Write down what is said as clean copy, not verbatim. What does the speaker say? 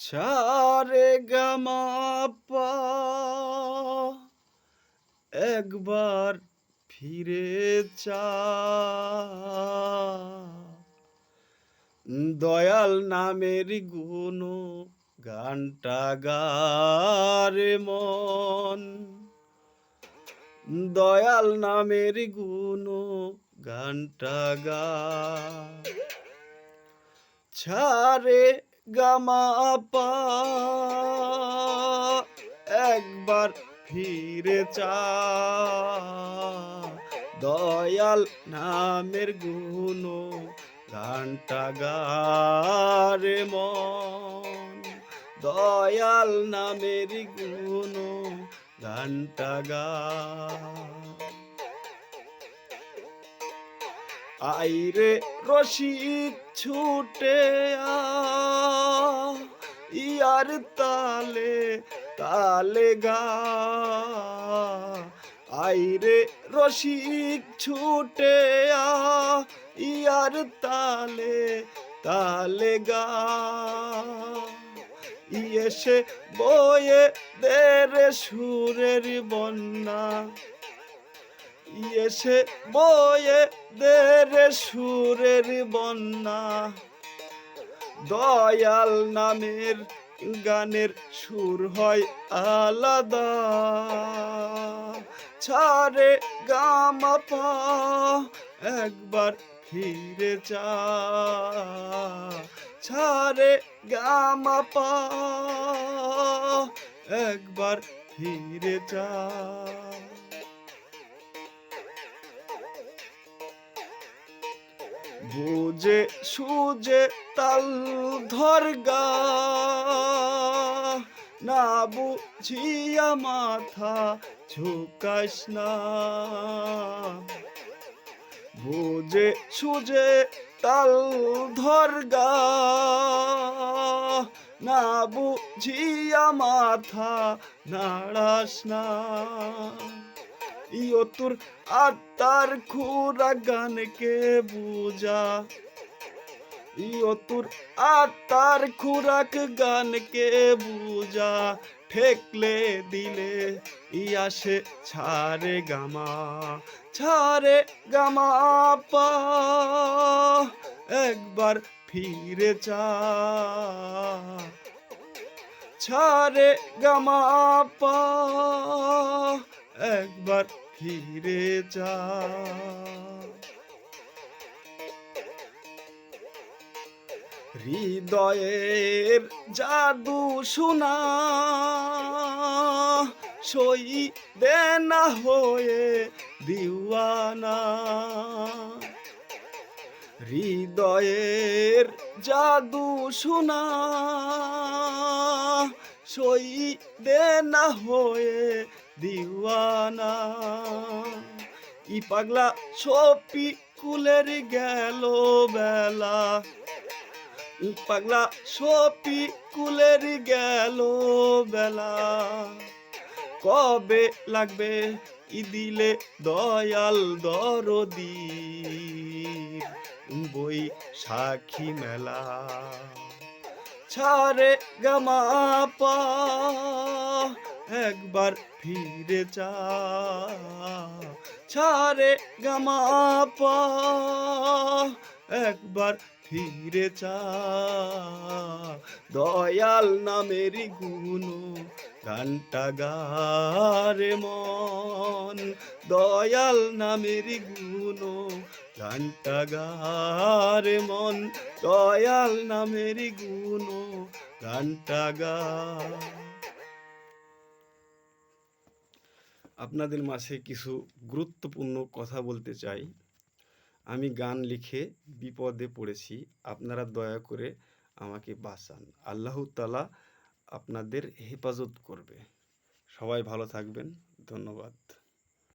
সারে গামা পা একবার ফিরে চা দয়াল নামের গুণ গানটা গারে মন দয়াল নামের গুণ গানটা গা ছারে গামা পা একবার ফিরে চা দয়াল নামের গুণ গানটা গারে মন দয়াল নামের গুণ গানটা গা আইরে রশিদ ছুটে ইয়ার তালে তালে গা আইরে রশিদ ছুটে ইয়ার তালে তালে গা এসে বয়ে দেরে সুরের বন্যা এসে বয়ে দেরে সুরের বন্যা দয়াল নামের গানের সুর হয় আলাদা ছাড়ে গামা পা একবার ফিরে চা ছাড়ে গামা পা একবার ফিরে চা বুঝে সুজে তাল ধরগা না বুঝিয়া মাথা ঝুকাস না বুঝে সুজে তাল ধরগা না বুঝিয়া মাথা নাড়াস না ইয়ো তোর আত্মার খুরা গানকে বুঝা ইয়ো তোর আত্মার খুরাক গানকে বুঝা ঠেকলে দিলে ইয়াসে ছাড়ে গামা পা একবার ফিরে চা ছাড়ে গামা পা একবার ফিরে যা হৃদয়ের জাদু শোনা সই দেনা হয়ে দিওয়ানা হৃদয়ের জাদু শোনা সই দেনা হয়ে দিওয়ানা ই পাগলা সপি কুলের গেল বেলা পাগলা সপি কুলের গেল বেলা কবে লাগবে ই দিলে দয়াল দরদি বই সাক্ষী মেলা ছাড়ে গামা পা একবার ফিরে চা ছাড়ে গামা পা একবার ফিরে চা দয়াল নামের গুণ গানটা গারে মন দয়াল নামের গুণ গানটা গারে মন দয়াল নামের গুণ গানটা গা আপনাদের মাঝে কিছু গুরুত্বপূর্ণ কথা বলতে চাই। আমি গান লিখে বিপদে পড়েছি, আপনারা দয়া করে আমাকে বাঁচান। আল্লাহ তাআলা আপনাদের হেফাজত করবে। সবাই ভালো থাকবেন। ধন্যবাদ।